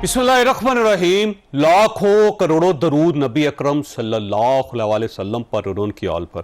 बिस्मिल्लाहिर्रहमानिर्रहीम। लाखों करोड़ों दरूद नबी अकरम सल्लल्लाहु अलैहि वसल्लम पर और उनकी औल पर।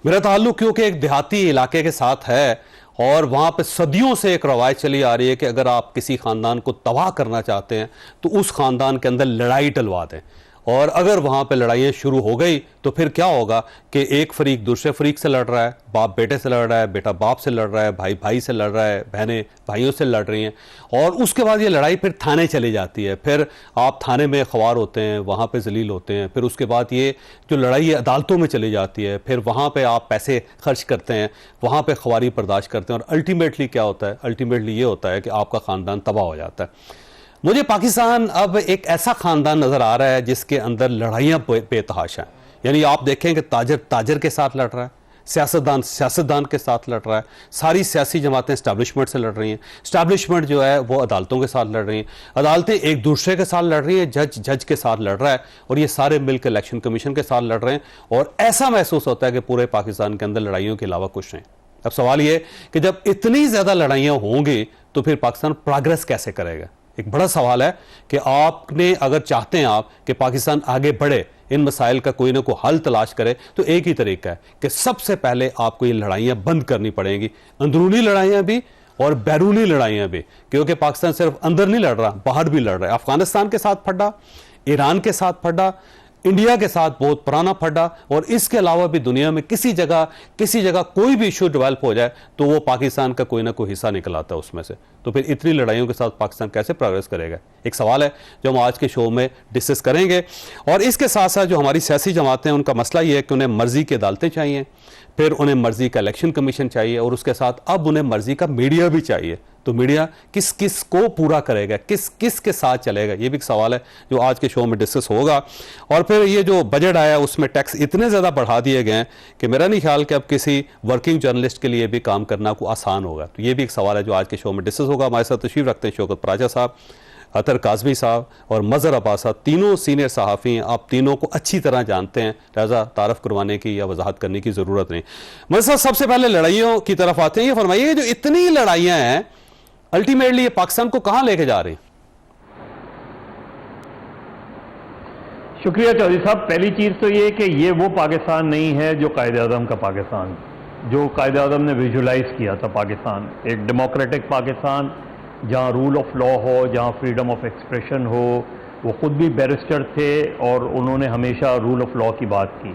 मेरा ताल्लुक क्योंकि एक देहाती इलाके के साथ है और वहाँ पे सदियों से एक रवायत चली आ रही है कि अगर आप किसी ख़ानदान को तबाह करना चाहते हैं तो उस ख़ानदान के अंदर लड़ाई टलवा दें। और अगर वहाँ पे लड़ाइयाँ शुरू हो गई तो फिर क्या होगा कि एक फरीक दूसरे फरीक से लड़ रहा है, बाप बेटे से लड़ रहा है, बेटा बाप से लड़ रहा है, भाई भाई से लड़ रहा है, बहनें भाइयों से लड़ रही हैं। और उसके बाद ये लड़ाई फिर थाने चली जाती है, फिर आप थाने में ख्वार होते हैं, वहाँ पे जलील होते हैं। फिर उसके बाद ये जो लड़ाई है अदालतों में चली जाती है, फिर वहाँ पर आप पैसे खर्च करते हैं, वहाँ पर ख्वारी बर्दाश्त करते हैं और अल्टीमेटली क्या होता है? अल्टीमेटली ये होता है कि आपका ख़ानदान तबाह हो जाता है। मुझे पाकिस्तान अब एक ऐसा खानदान नजर आ रहा है जिसके अंदर लड़ाइयां बेतहाशा हैं। यानी आप देखें कि ताजर ताजर के साथ लड़ रहा है, सियासतदान सियासतदान के साथ लड़ रहा है, सारी सियासी जमातें इस्टेब्लिशमेंट से लड़ रही हैं, इस्टेब्लिशमेंट जो है वो अदालतों के साथ लड़ रही हैं, अदालतें एक दूसरे के साथ लड़ रही हैं, जज जज के साथ लड़ रहा है और ये सारे मिलकर इलेक्शन कमीशन के साथ लड़ रहे हैं। और ऐसा महसूस होता है कि पूरे पाकिस्तान के अंदर लड़ाइयों के अलावा कुछ नहीं। अब सवाल ये कि जब इतनी ज़्यादा लड़ाइयाँ होंगी तो फिर पाकिस्तान प्रोग्रेस कैसे करेगा? एक बड़ा सवाल है कि आपने अगर चाहते हैं आप कि पाकिस्तान आगे बढ़े, इन मसाइल का कोई ना कोई हल तलाश करे, तो एक ही तरीका है कि सबसे पहले आपको ये लड़ाइयाँ बंद करनी पड़ेंगी, अंदरूनी लड़ाइयाँ भी और बैरूनी लड़ाइयाँ भी। क्योंकि पाकिस्तान सिर्फ अंदर नहीं लड़ रहा, बाहर भी लड़ रहा है। अफगानिस्तान के साथ फटा, ईरान के साथ फटा, इंडिया के साथ बहुत पुराना फटा और इसके अलावा भी दुनिया में किसी जगह कोई भी इशू डेवलप हो जाए तो वो पाकिस्तान का कोई ना कोई हिस्सा निकल आता है उसमें से। तो फिर इतनी लड़ाइयों के साथ पाकिस्तान कैसे प्रोग्रेस करेगा? एक सवाल है जो हम आज के शो में डिस्कस करेंगे। और इसके साथ साथ जो हमारी सियासी जमातें हैं उनका मसला ये है कि उन्हें मर्जी की अदालतें चाहिए, फिर उन्हें मर्जी का इलेक्शन कमीशन चाहिए और उसके साथ अब उन्हें मर्जी का मीडिया भी चाहिए। तो मीडिया किस किस को पूरा करेगा, किस किस के साथ चलेगा, ये भी एक सवाल है जो आज के शो में डिस्कस होगा। और फिर ये जो बजट आया उसमें टैक्स इतने ज़्यादा बढ़ा दिए गए हैं कि मेरा नहीं ख्याल कि अब किसी वर्किंग जर्नलिस्ट के लिए भी काम करना को आसान होगा। तो ये भी एक सवाल है जो आज के शो में डिस्कस होगा। हमारे साथ तशरीफ रखते हैं शौकत पराजा साहब, अतर काजमी साहब और मज़हर अब्बास साहब, तीनों सीनियर सहाफ़ी हैं। आप तीनों को अच्छी तरह जानते हैं, लिहाजा तारफ़ करवाने की या वजाहत करने की ज़रूरत नहीं। मज़हर साहब, सबसे पहले लड़ाइयों की तरफ आते हैं। ये फरमाइए जो इतनी लड़ाइयाँ हैं अल्टीमेटली ये पाकिस्तान को कहां लेके जा रही हैं? शुक्रिया चौधरी साहब। पहली चीज़ तो ये कि ये वो पाकिस्तान नहीं है जो कायदे आज़म का पाकिस्तान, जो कायदे आज़म ने विजुलाइज किया था पाकिस्तान। एक डेमोक्रेटिक पाकिस्तान जहाँ रूल ऑफ लॉ हो, जहाँ फ्रीडम ऑफ एक्सप्रेशन हो। वो ख़ुद भी बैरिस्टर थे और उन्होंने हमेशा रूल ऑफ लॉ की बात की।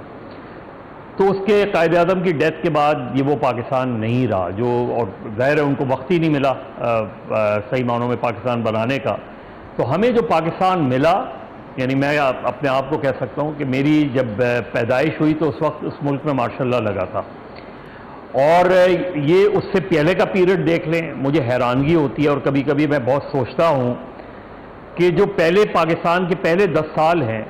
तो उसके कायदे आज़म की डेथ के बाद ये वो पाकिस्तान नहीं रहा जो, और ज़ाहिर है उनको वक्त ही नहीं मिला सही मानों में पाकिस्तान बनाने का। तो हमें जो पाकिस्तान मिला, यानी मैं अपने आप को कह सकता हूँ कि मेरी जब पैदाइश हुई तो उस वक्त उस मुल्क में मार्शल लॉ लगा था। और ये उससे पहले का पीरियड देख लें, मुझे हैरानगी होती है और कभी कभी मैं बहुत सोचता हूँ कि जो पहले पाकिस्तान के पहले 10 साल हैं,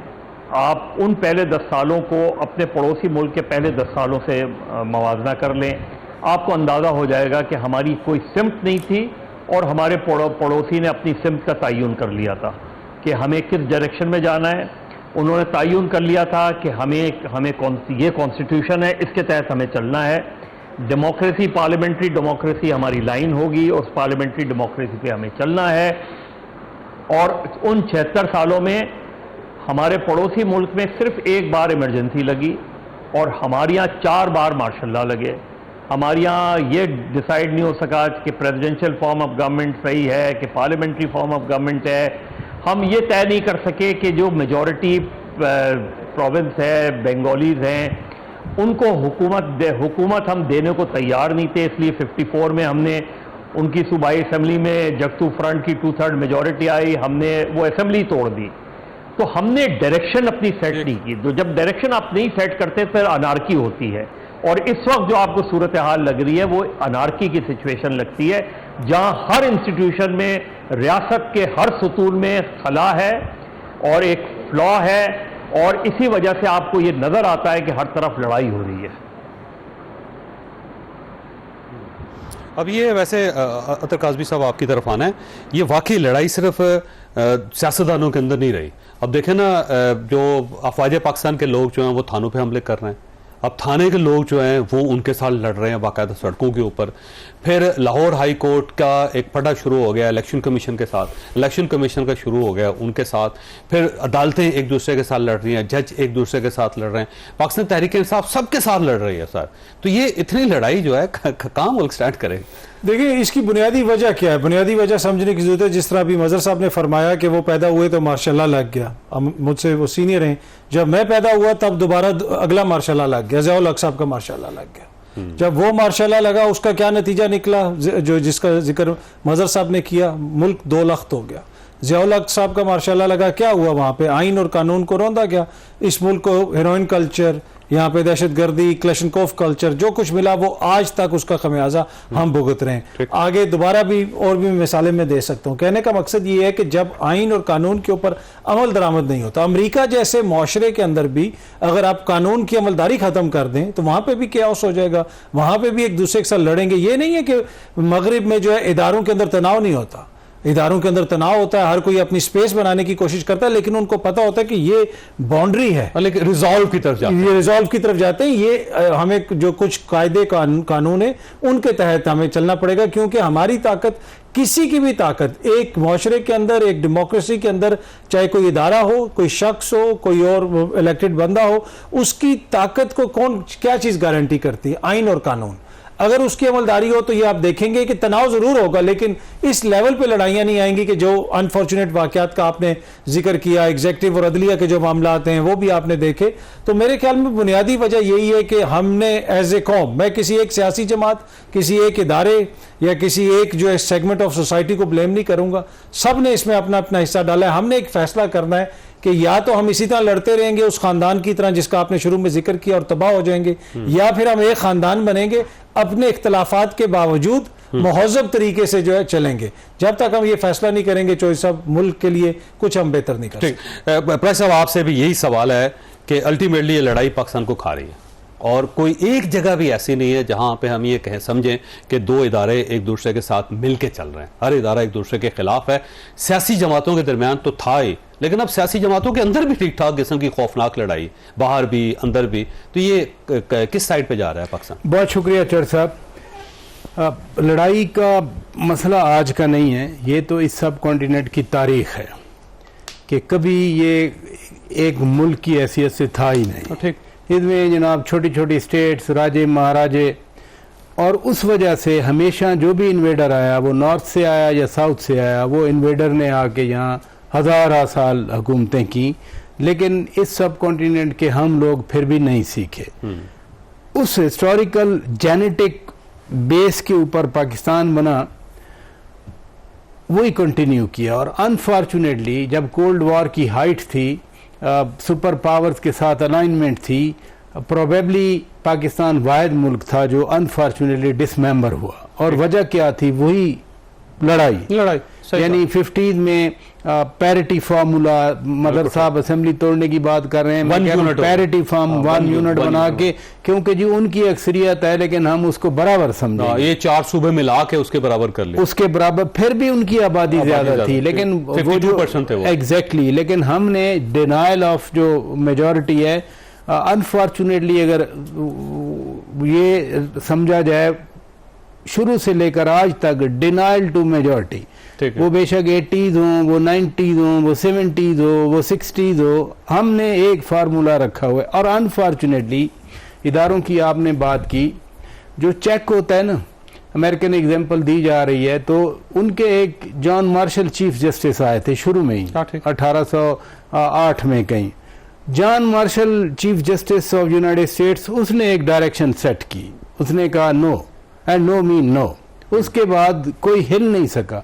आप उन पहले 10 सालों को अपने पड़ोसी मुल्क के पहले 10 सालों से मवाजना कर लें, आपको अंदाज़ा हो जाएगा कि हमारी कोई सिमत नहीं थी और हमारे पड़ोसी ने अपनी सिमत का तयन कर लिया था कि हमें किस डायरेक्शन में जाना है। उन्होंने तयन कर लिया था कि हमें ये कॉन्स्टिट्यूशन है, इसके तहत हमें चलना है। डेमोक्रेसी, पार्लियामेंट्री डेमोक्रेसी हमारी लाइन होगी और उस पार्लियामेंट्री डेमोक्रेसी पे हमें चलना है। और उन 76 सालों में हमारे पड़ोसी मुल्क में सिर्फ एक बार इमरजेंसी लगी और हमारे यहाँ 4 बार मार्शल लॉ लगे। हमारे यहाँ ये डिसाइड नहीं हो सका कि प्रेसिडेंशियल फॉर्म ऑफ गवर्नमेंट सही है कि पार्लियामेंट्री फॉर्म ऑफ गवर्नमेंट है। हम ये तय नहीं कर सके कि जो मेजॉरिटी प्रोविंस है, बंगालीज हैं, उनको हुकूमत हम देने को तैयार नहीं थे। इसलिए 54 में हमने उनकी सूबाई असम्बली में जगतू फ्रंट की 2/3 मेजॉरिटी आई, हमने वो असम्बली तोड़ दी। तो हमने डायरेक्शन अपनी सेट नहीं की। तो जब डायरेक्शन आप नहीं सेट करते फिर अनार्की होती है। और इस वक्त जो आपको सूरत हाल लग रही है वो अनार्की की सिचुएशन लगती है, जहां हर इंस्टीट्यूशन में, रियासत के हर सतून में खला है और एक फ्लॉ है। और इसी वजह से आपको ये नजर आता है कि हर तरफ लड़ाई हो रही है। अब ये वैसे अतर काज़मी साहब आपकी तरफ आना है, ये वाकई लड़ाई सिर्फ सियासतदानों के अंदर नहीं रही। अब देखें ना, जो अफवाज पाकिस्तान के लोग जो हैं वो थानों पे हमले कर रहे हैं, अब थाने के लोग जो हैं वो उनके साथ लड़ रहे हैं बाकायदा सड़कों के ऊपर। फिर लाहौर हाई कोर्ट का एक पटा शुरू हो गया इलेक्शन कमीशन के साथ, इलेक्शन कमीशन का शुरू हो गया उनके साथ, फिर अदालतें एक दूसरे के साथ लड़ रही हैं, जज एक दूसरे के साथ लड़ रहे हैं, पाकिस्तान तहरीक इंसाफ सबके साथ लड़ रही है सर। तो ये इतनी लड़ाई जो है कहाँ मुल्क स्टैंड करे? देखिए इसकी बुनियादी वजह क्या है, बुनियादी वजह समझने की जरूरत है। जिस तरह अभी मजहर साहब ने फरमाया कि वो पैदा हुए तो मार्शाल्लाह लग गया, अब मुझसे वो सीनियर हैं, जब मैं पैदा हुआ तब दोबारा अगला मार्शाल्लाह लग गया, ज़ियाउल हक साहब का मार्शाल्लाह लग गया। जब वो मार्शाल्लाह लगा उसका क्या नतीजा निकला, जो जिसका जिक्र मजहर साहब ने किया, मुल्क 2 लख्त हो गया। ज़ियाउल हक साहब का मार्शाल्लाह लगा, क्या हुआ वहाँ पे, आइन और कानून को रौंदा गया। इस मुल्क को हेरोइन कल्चर, यहाँ पे दहशत गर्दी, क्लशनकोफ कल्चर, जो कुछ मिला वो आज तक उसका खमियाजा हम भुगत रहे हैं। आगे दोबारा भी और भी मिसालें मैं दे सकता हूँ। कहने का मकसद ये है कि जब आइन और कानून के ऊपर अमल दरामद नहीं होता, अमेरिका जैसे माशरे के अंदर भी अगर आप कानून की अमलदारी ख़त्म कर दें तो वहाँ पर भी क्याओस हो जाएगा, वहाँ पर भी एक दूसरे के साथ लड़ेंगे। ये नहीं है कि मगरिब में जो है इदारों के अंदर तनाव नहीं होता, इदारों के अंदर तनाव होता है, हर कोई अपनी स्पेस बनाने की कोशिश करता है, लेकिन उनको पता होता है कि ये बाउंड्री है, लेकिन रिजॉल्व की तरफ जाते हैं, ये रिजॉल्व की तरफ जाते हैं। ये हमें जो कुछ कायदे कानून है उनके तहत हमें चलना पड़ेगा, क्योंकि हमारी ताकत, किसी की भी ताकत एक माशरे के अंदर, एक डेमोक्रेसी के अंदर, चाहे कोई इदारा हो, कोई शख्स हो, कोई और इलेक्टेड बंदा हो, उसकी ताकत को कौन क्या चीज़ गारंटी करती है? आइन और कानून। अगर उसकी अमलदारी हो तो ये आप देखेंगे कि तनाव जरूर होगा, लेकिन इस लेवल पे लड़ाइयां नहीं आएंगी कि जो अनफॉर्चुनेट वाकयात का आपने जिक्र किया, एग्जीक्यूटिव और अदलिया के जो मामला आते हैं वो भी आपने देखे। तो मेरे ख्याल में बुनियादी वजह यही है कि हमने एज ए कौम, मैं किसी एक सियासी जमात, किसी एक इदारे या किसी एक जो सेगमेंट ऑफ सोसाइटी को ब्लेम नहीं करूंगा, सब ने इसमें अपना अपना हिस्सा डाला है। हमने एक फैसला करना है कि या तो हम इसी तरह लड़ते रहेंगे उस खानदान की तरह जिसका आपने शुरू में जिक्र किया और तबाह हो जाएंगे, या फिर हम एक खानदान बनेंगे, अपने इख्तलाफात के बावजूद महज़ब तरीके से जो है चलेंगे। जब तक हम ये फैसला नहीं करेंगे चौधरी साहब, मुल्क के लिए कुछ हम बेहतर नहीं कर सकते। प्रेस साहब आपसे भी यही सवाल है कि अल्टीमेटली ये लड़ाई पाकिस्तान को खा रही है, और कोई एक जगह भी ऐसी नहीं है जहां पे हम ये कहें समझें कि 2 इदारे एक दूसरे के साथ मिलके चल रहे हैं। हर इदारा एक दूसरे के खिलाफ है। सियासी जमातों के दरमियान तो था ही, लेकिन अब सियासी जमातों के अंदर भी ठीक ठाक किस्म की खौफनाक लड़ाई, बाहर भी अंदर भी। तो ये किस साइड पे जा रहा है पाकिस्तान? बहुत शुक्रिया चौधरी साहब। लड़ाई का मसला आज का नहीं है, ये तो इस सब कॉन्टिनेंट की तारीख है कि कभी ये एक मुल्क की हैसियत से था ही नहीं। ठीक, इसमें जनाब छोटी छोटी स्टेट्स, राजे महाराजे, और उस वजह से हमेशा जो भी इन्वेडर आया, वो नॉर्थ से आया या साउथ से आया, वो इन्वेडर ने आके यहाँ हज़ार साल हुकूमतें की, लेकिन इस सब कॉन्टिनेंट के हम लोग फिर भी नहीं सीखे। उस हिस्टोरिकल जेनेटिक बेस के ऊपर पाकिस्तान बना, वही कंटिन्यू किया। और अनफॉर्चुनेटली जब कोल्ड वॉर की हाइट थी, सुपर पावर्स के साथ अलाइनमेंट थी, प्रोबेबली पाकिस्तान वाहिद मुल्क था जो अनफॉर्चुनेटली डिसमेंबर हुआ। और वजह क्या थी? वही लड़ाई यानी 50 में पैरिटी फार्मूला, मदर साहब असेंबली तोड़ने की बात कर रहे हैं, पैरिटी फार्म 1 यूनिट बना के, क्योंकि जी उनकी अक्सरियत है, लेकिन हम उसको बराबर समझे, ये 4 सूबे मिला के उसके बराबर कर लिया, उसके बराबर। फिर भी उनकी आबादी ज्यादा थी, लेकिन वो जो एग्जैक्टली, लेकिन हमने डिनाइल ऑफ जो मेजॉरिटी है, अनफॉर्चुनेटली अगर ये समझा जाए शुरू से लेकर आज तक डिनाइल टू मेजॉरिटी, वो बेशक 80s हो, वो 90s हो, वो 70s हो, वो 60s हो, हमने एक फार्मूला रखा हुआ है। और अनफॉर्चुनेटली इदारों की आपने बात की, जो चेक होता है ना, अमेरिकन एग्जांपल दी जा रही है, तो उनके एक जॉन मार्शल चीफ जस्टिस आए थे शुरू में ही 1808 में कहीं। John Marshall chief justice of United States, उसने एक डायरेक्शन सेट की, उसने कहा no and no mean no. उसके बाद कोई हिल नहीं सका।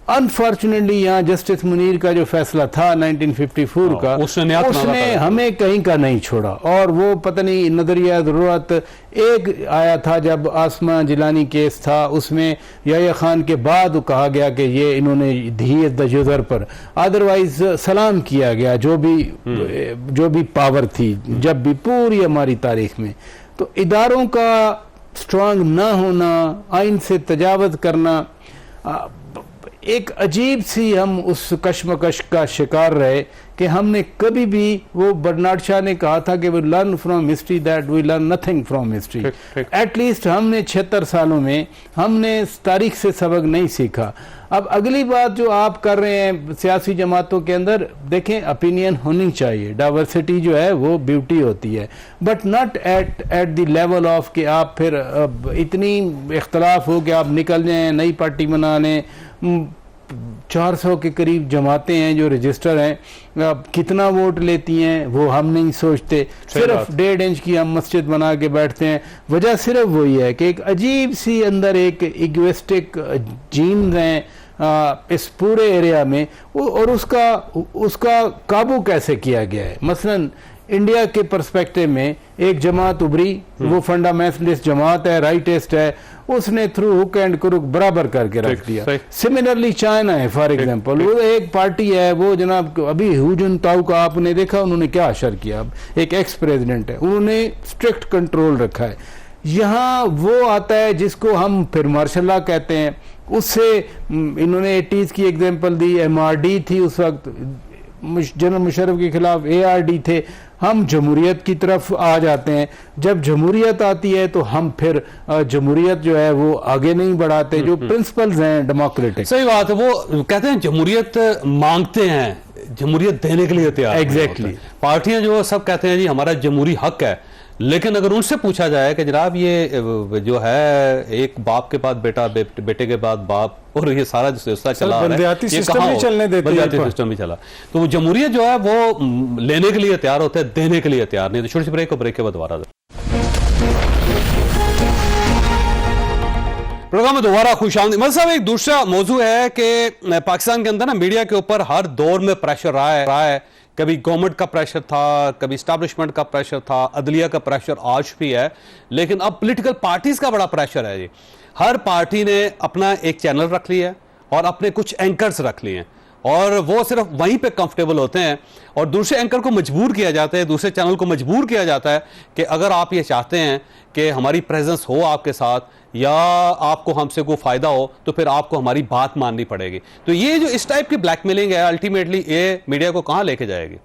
अनफॉर्चुनेटली यहाँ जस्टिस मुनीर का जो फैसला था 1954 का, उसने हमें कहीं का नहीं छोड़ा। और वो पता नहीं नजरिया जरूरत एक आया था जब आसमा जिलानी केस था, उसमें याह्या खान के बाद कहा गया कि ये इन्होंने दी द यूजर पर, अदरवाइज सलाम किया गया जो भी पावर थी जब भी पूरी हमारी तारीख में। तो इदारों का स्ट्रांग ना होना, आइन से तजावत करना, एक अजीब सी हम उस कश्मकश का शिकार रहे कि हमने कभी भी, वो बर्नार्ड शॉ ने कहा था कि we learn from history that we learn nothing from history. At least हमने 76 सालों में हमने तारीख से सबक नहीं सीखा। अब अगली बात जो आप कर रहे हैं सियासी जमातों के अंदर, देखें ओपिनियन होनी चाहिए, डाइवर्सिटी जो है वो ब्यूटी होती है, but not at the level of कि आप फिर इतनी इख्तलाफ हो कि आप निकल जाएं, नई पार्टी बना लें। 400 के करीब जमातें हैं जो रजिस्टर हैं, अब कितना वोट लेती हैं वो हम नहीं सोचते, सिर्फ 1.5 इंच की हम मस्जिद बना के बैठते हैं। वजह सिर्फ वही है कि एक अजीब सी अंदर एक इगोइस्टिक जीन्स हैं इस पूरे एरिया में, और उसका काबू कैसे किया गया है। मसलन इंडिया के पर्सपेक्टिव में एक जमात उभरी, वो फंडामेंटलिस्ट जमात है, राइटिस्ट है, उसने थ्रू हुक एंड क्रुक बराबर करके रख दिया। सिमिलरली चाइना है फॉर एग्जांपल, वो एक पार्टी है, वो जनाब अभी हु जुनताओ का आपने देखा उन्होंने क्या असर किया, एक एक्स प्रेसिडेंट है, उन्होंने स्ट्रिक्ट कंट्रोल रखा है। यहाँ वो आता है जिसको हम फिर मार्शल लॉ कहते हैं, उससे इन्होंने 80s की एग्जाम्पल दी, MRD थी उस वक्त, जनरल मुशर्रफ के खिलाफ ARD थे। हम जमहूरियत की तरफ आ जाते हैं, जब जमहूरियत आती है तो हम फिर जमहूरियत जो है वो आगे नहीं बढ़ाते, जो प्रिंसिपल्स हैं डेमोक्रेटिक। सही बात है, वो कहते हैं जमहूरियत मांगते हैं, जमहूरियत देने के लिए तैयार। एग्जैक्टली पार्टियां जो सब कहते हैं जी हमारा जमहूरी हक है, लेकिन अगर उनसे पूछा जाए कि जनाब ये जो है एक बाप के बाद बेटा, बेटे के बाद बाप, और ये सारा जो सिलसिला चला रहा है, बंदियाती सिस्टम भी चलने देते हैं, बंदियाती सिस्टम भी चला, तो वो जमहूरियत जो है वो लेने के लिए तैयार होते हैं, देने के लिए तैयार नहीं। तो छोटी सी ब्रेक के बाद दोबारा प्रोग्राम में दोबारा खुशामदीद। मतलब साहब एक दूसरा मौजू है कि पाकिस्तान के अंदर ना मीडिया के ऊपर हर दौर में प्रेशर रहा है। कभी गवर्नमेंट का प्रेशर था, कभी स्टैब्लिशमेंट का प्रेशर था, अदलिया का प्रेशर आज भी है, लेकिन अब पॉलिटिकल पार्टीज का बड़ा प्रेशर है जी। हर पार्टी ने अपना एक चैनल रख लिया है और अपने कुछ एंकर्स रख लिए हैं, और वो सिर्फ वहीं पे कंफर्टेबल होते हैं, और दूसरे एंकर को मजबूर किया जाता है, दूसरे चैनल को मजबूर किया जाता है कि अगर आप ये चाहते हैं कि हमारी प्रेजेंस हो आपके साथ, या आपको हमसे कोई फायदा हो, तो फिर आपको हमारी बात माननी पड़ेगी। तो ये जो इस टाइप की ब्लैकमेलिंग है, अल्टीमेटली ये मीडिया को कहां लेके जाएगी?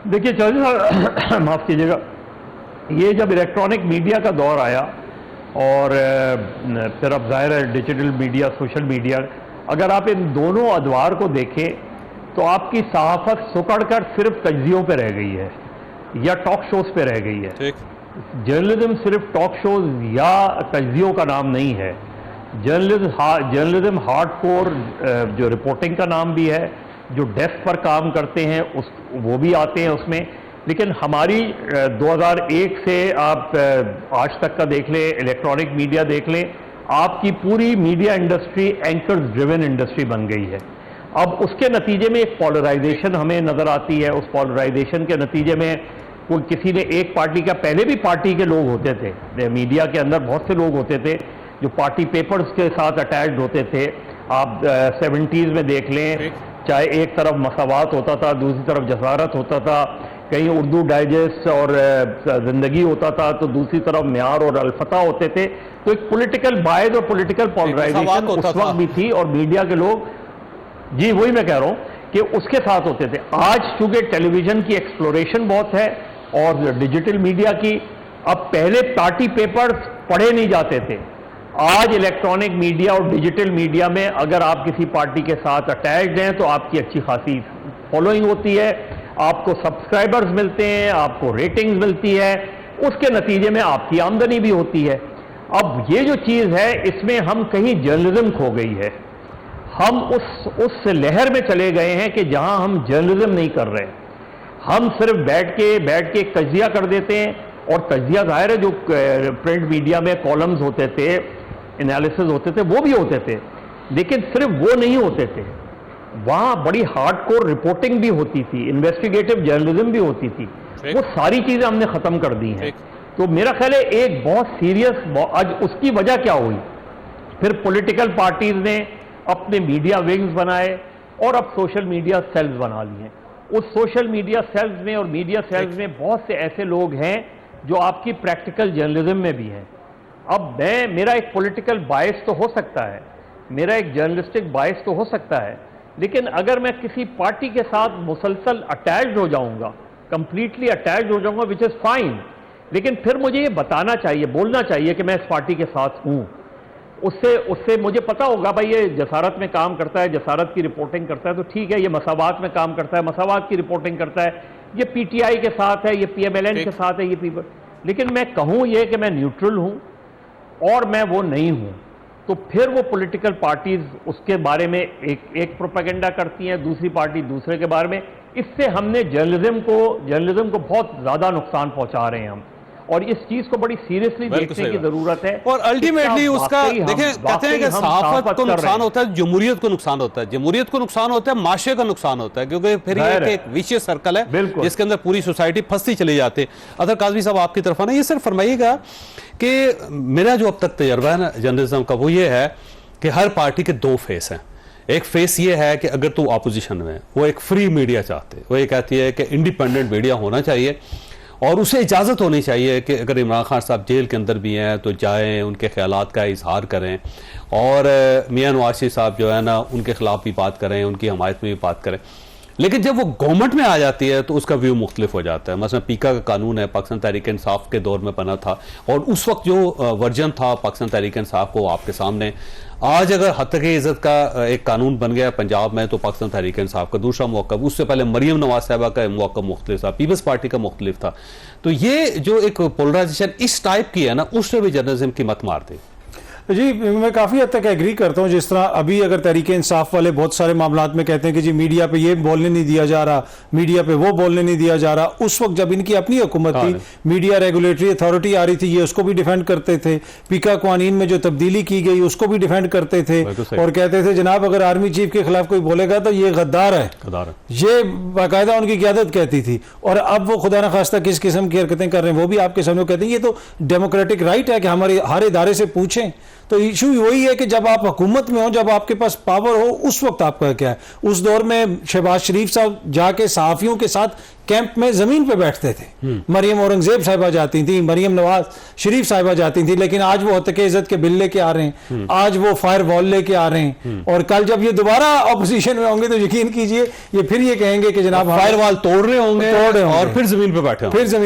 देखिए चौधरी साहब, माफ कीजिएगा, ये जब इलेक्ट्रॉनिक मीडिया का दौर आया और फिर अब जाहिर है डिजिटल मीडिया, सोशल मीडिया, अगर आप इन दोनों अदवार को देखें तो आपकी सहाफत सुकड़कर सिर्फ तज्जियों पे रह गई है या टॉक शोज पे रह गई है। जर्नलिज्म सिर्फ टॉक शोज या तज्जियों का नाम नहीं है। जर्नलिज्म हार्डकोर जो रिपोर्टिंग का नाम भी है, जो डेस्क पर काम करते हैं वो भी आते हैं उसमें। लेकिन हमारी 2001 से आप आज तक का देख लें, इलेक्ट्रॉनिक मीडिया देख लें, आपकी पूरी media industry anchors driven industry बन गई है। अब उसके नतीजे में एक पोलराइजेशन हमें नजर आती है। उस पोलराइजेशन के नतीजे में कोई किसी ने एक पार्टी का, पहले भी पार्टी के लोग होते थे मीडिया के अंदर, बहुत से लोग होते थे जो पार्टी पेपर्स के साथ अटैच्ड होते थे। आप 70s में देख लें, चाहे एक तरफ मसावात होता था, दूसरी तरफ जसारत होता था, कहीं उर्दू डाइजेस्ट और जिंदगी होता था, तो दूसरी तरफ म्यार और अलफता होते थे। तो एक पॉलिटिकल बायज और पॉलिटिकल पोलराइजेशन उस वक्त भी थी, और मीडिया के लोग, जी वही मैं कह रहा हूं कि उसके साथ होते थे। आज चूंकि टेलीविजन की एक्सप्लोरेशन बहुत है और डिजिटल मीडिया की, अब पहले पार्टी पेपर्स पढ़े नहीं जाते थे। आज इलेक्ट्रॉनिक मीडिया और डिजिटल मीडिया में अगर आप किसी पार्टी के साथ अटैच्ड हैं तो आपकी अच्छी खासी फॉलोइंग होती है, आपको सब्सक्राइबर्स मिलते हैं, आपको रेटिंग्स मिलती है, उसके नतीजे में आपकी आमदनी भी होती है। अब ये जो चीज़ है, इसमें हम कहीं जर्नलिज्म खो गई है। हम उस लहर में चले गए हैं कि जहां हम जर्नलिज्म नहीं कर रहे, हम सिर्फ बैठ के तज्जिया कर देते हैं। और तज्जिया जाहिर है, जो प्रिंट मीडिया में कॉलम्स होते थे, एनालिसिस होते थे, वो भी होते थे, लेकिन सिर्फ वो नहीं होते थे, वहां बड़ी हार्डकोर रिपोर्टिंग भी होती थी, इन्वेस्टिगेटिव जर्नलिज्म भी होती थी। वो सारी चीजें हमने खत्म कर दी हैं। तो मेरा ख्याल है एक बहुत सीरियस, आज उसकी वजह क्या हुई, फिर पॉलिटिकल पार्टीज ने अपने मीडिया विंग्स बनाए और अब सोशल मीडिया सेल्स बना लिए। उस सोशल मीडिया सेल्स में और मीडिया सेल्स में बहुत से ऐसे लोग हैं जो आपकी प्रैक्टिकल जर्नलिज्म में भी हैं। अब मेरा एक पॉलिटिकल बायस तो हो सकता है, मेरा एक जर्नलिस्टिक बायस तो हो सकता है, लेकिन अगर मैं किसी पार्टी के साथ मुसलसल अटैच्ड हो जाऊंगा, कंप्लीटली अटैच्ड हो जाऊंगा, विच इज फाइन, लेकिन फिर मुझे ये बताना चाहिए, बोलना चाहिए कि मैं इस पार्टी के साथ हूं। उससे मुझे पता होगा भाई ये जसारत में काम करता है, जसारत की रिपोर्टिंग करता है, तो ठीक है, ये मसावात में काम करता है, मसावात की रिपोर्टिंग करता है, ये पीटीआई के साथ है, ये पीएमएलएन के साथ है, ये पीपल, लेकिन मैं कहूं ये कि मैं न्यूट्रल हूं और मैं वो नहीं हूं, तो फिर वो पॉलिटिकल पार्टीज उसके बारे में एक प्रोपेगेंडा करती हैं, दूसरी पार्टी दूसरे के बारे में। इससे हमने जर्नलिज्म को बहुत ज्यादा नुकसान पहुंचा रहे हैं हम, और इस चीज को बड़ी सीरियसली देखने की जरूरत है। और अल्टीमेटली उसका देखें, कहते हैं कि सहाफत को नुकसान होता है, जमहूरियत को नुकसान होता है, जमहूरियत को नुकसान होता है, माशरे का नुकसान होता है, क्योंकि फिर ये एक विशियस सर्कल है जिसके अंदर पूरी सोसाइटी फंसती चली जाती है। अदर काजमी साहब आपकी तरफ आना, ये सिर्फ फरमाइएगा कि मेरा जो अब तक तजर्बा है ना जर्नलिज्म का, वो ये है कि हर पार्टी के दो फेस हैं। एक फेस ये है कि अगर तू ऑपोजिशन में, वो एक फ्री मीडिया चाहते, वो ये कहती है कि इंडिपेंडेंट मीडिया होना चाहिए और उसे इजाज़त होनी चाहिए कि अगर इमरान खान साहब जेल के अंदर भी हैं तो जाएं, उनके ख्यालात का इजहार करें, और मियां नवाज शरीफ साहब जो है ना उनके खिलाफ भी बात करें, उनकी हमायत में भी बात करें। लेकिन जब वो गवर्नमेंट में आ जाती है तो उसका व्यू मुख्तलिफ हो जाता है। मसलन पीका का कानून है, पाकिस्तान तहरीक इंसाफ के दौर में बना था, और उस वक्त जो वर्जन था पाकिस्तान तहरीक इंसाफ को आपके सामने। आज अगर हत्या इज़्ज़त का एक कानून बन गया पंजाब में तो पाकिस्तान तहरीक इंसाफ का दूसरा मौक़िफ़, उससे पहले मरियम नवाज साहबा का मौक़िफ़ मुख्तलिफ था, पीपल्स पार्टी का मुख्तलिफ था। तो ये जो एक पोलराइजेशन इस टाइप की है ना, उसने भी जर्नलिज्म की मत मार दी। जी मैं काफ़ी हद तक एग्री करता हूं। जिस तरह अभी अगर तहरीक इंसाफ वाले बहुत सारे मामलात में कहते हैं कि जी मीडिया पे ये बोलने नहीं दिया जा रहा, मीडिया पे वो बोलने नहीं दिया जा रहा, उस वक्त जब इनकी अपनी हुकूमत थी, मीडिया रेगुलेटरी अथॉरिटी आ रही थी, ये उसको भी डिफेंड करते थे। पीका कानून में जो तब्दीली की गई उसको भी डिफेंड करते थे और कहते थे जनाब अगर आर्मी चीफ के खिलाफ कोई बोलेगा तो ये गद्दार है, ये बाकायदा उनकी क़यादत कहती थी। और अब वो खुदा न खास्ता किस किस्म की हरकतें कर रहे हैं वो भी आपके सामने कहते हैं। ये तो डेमोक्रेटिक राइट है कि हमारे हर इदारे से पूछें। तो इशू वही है कि जब आप हुकूमत में हो, जब आपके पास पावर हो, उस वक्त आपका क्या है। उस दौर में शहबाज शरीफ साहब जाके सहाफियों के साथ कैंप में जमीन पे बैठते थे, मरियम औरंगजेब साहिबा जाती थी, मरियम नवाज शरीफ साहिबा जाती थी, लेकिन आज वो हत्या इज्जत के बिल लेके आ रहे हैं, आज वो फायर वॉल लेके आ रहे हैं, और कल जब ये दोबारा ऑपोजिशन में होंगे तो यकीन कीजिए ये फिर ये कहेंगे कि जनाब फायर वॉल तोड़ रहे होंगे और फिर जमीन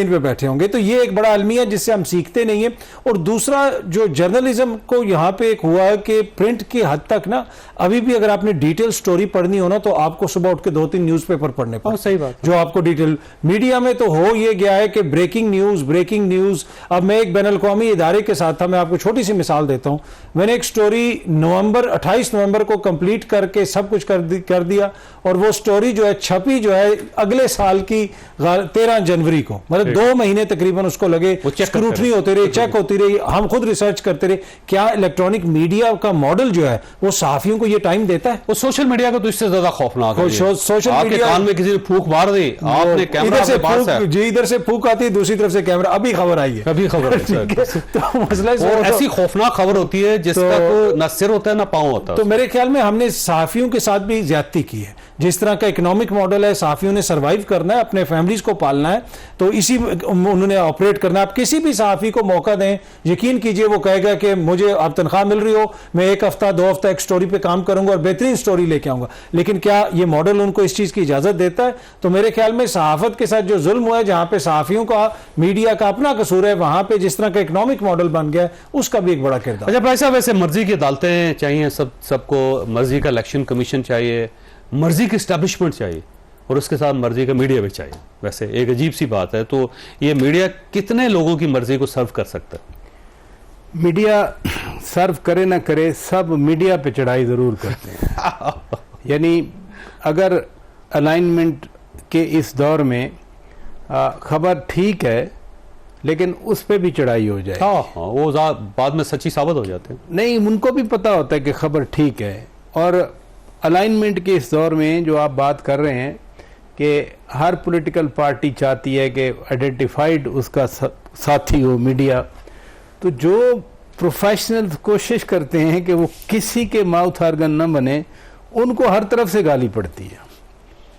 पे बैठे होंगे। तो ये एक बड़ा अलमिया जिससे हम सीखते नहीं है। और दूसरा जो जर्नलिज्म को यहाँ पे एक हुआ है कि प्रिंट की हद तक ना अभी भी अगर आपने डिटेल स्टोरी पढ़नी हो ना तो आपको सुबह उठ के 2-3 न्यूज़पेपर पढ़ने पड़े। सही बात, जो आपको डिटेल मीडिया में तो हो ये गया है कि ब्रेकिंग न्यूज। अब मैं एक बैनुल-अक़वामी इदारे के साथ था, मैं आपको छोटी सी मिसाल देता हूं। मैंने एक स्टोरी 28 नवंबर को कंप्लीट करके सब कुछ कर दिया, और वो स्टोरी जो है छपी जो है अगले साल की 13 जनवरी को, मतलब 2 महीने तकरीबन उसको लगे, स्क्रूटनी होती रही, चेक होती रही, हम खुद रिसर्च करते रहे क्या इलेक्ट्रॉनिक मीडिया का मॉडल जो है वो सहाफियों को ये टाइम देता है। वो सोशल मीडिया का तो इससे ज्यादा खौफनाक है। सोशल मीडिया कान में किसी ने फूंक मार दी, आपने कैमरा से फूंक, जी इधर से फूंक आती है, दूसरी तरफ से कैमरा, अभी खबर आई है, अभी खबर तो मसला ऐसी खौफनाक खबर होती है जिसका तो ना सिर होता है ना पांव होता है। तो मेरे ख्याल में हमने सहाफियों के साथ भी ज्यादती की है। जिस तरह का इकोनॉमिक मॉडल है, सहाफियों ने सर्वाइव करना है, अपने फैमिलीज को पालना है, तो इसी उन्होंने ऑपरेट करना है। आप किसी भी सहाफी को मौका दें, यकीन कीजिए वो कहेगा कि मुझे आप तनख्वाह मिल रही हो, मैं 1 हफ्ता 2 हफ्ता एक स्टोरी पे काम करूंगा और बेहतरीन स्टोरी लेके आऊंगा। लेकिन क्या ये मॉडल उनको इस चीज की इजाजत देता है? तो मेरे ख्याल में सहाफत के साथ जो जुल्म हुआ है, जहां पे सहाफियों का मीडिया का अपना कसूर है, वहां पे जिस तरह का इकोनॉमिक मॉडल बन गया है उसका भी एक बड़ा किरदार। अच्छा भाई साहब, वैसे मर्जी की अदालतें चाहिए, सबको मर्जी का इलेक्शन कमीशन चाहिए, मर्जी की एस्टैब्लिशमेंट चाहिए, और उसके साथ मर्जी का मीडिया भी चाहिए। वैसे एक अजीब सी बात है, तो ये मीडिया कितने लोगों की मर्जी को सर्व कर सकता है? मीडिया सर्व करे ना करे, सब मीडिया पे चढ़ाई जरूर करते हैं। यानी अगर अलाइनमेंट के इस दौर में खबर ठीक है लेकिन उस पे भी चढ़ाई हो जाए, हाँ, वो बाद में सच्ची साबित हो जाते हैं। नहीं, उनको भी पता होता है कि खबर ठीक है। और अलाइनमेंट के इस दौर में जो आप बात कर रहे हैं कि हर पॉलिटिकल पार्टी चाहती है कि आइडेंटिफाइड उसका साथी हो मीडिया, तो जो प्रोफेशनल्स कोशिश करते हैं कि वो किसी के माउथ आर्गन न बने, उनको हर तरफ से गाली पड़ती है।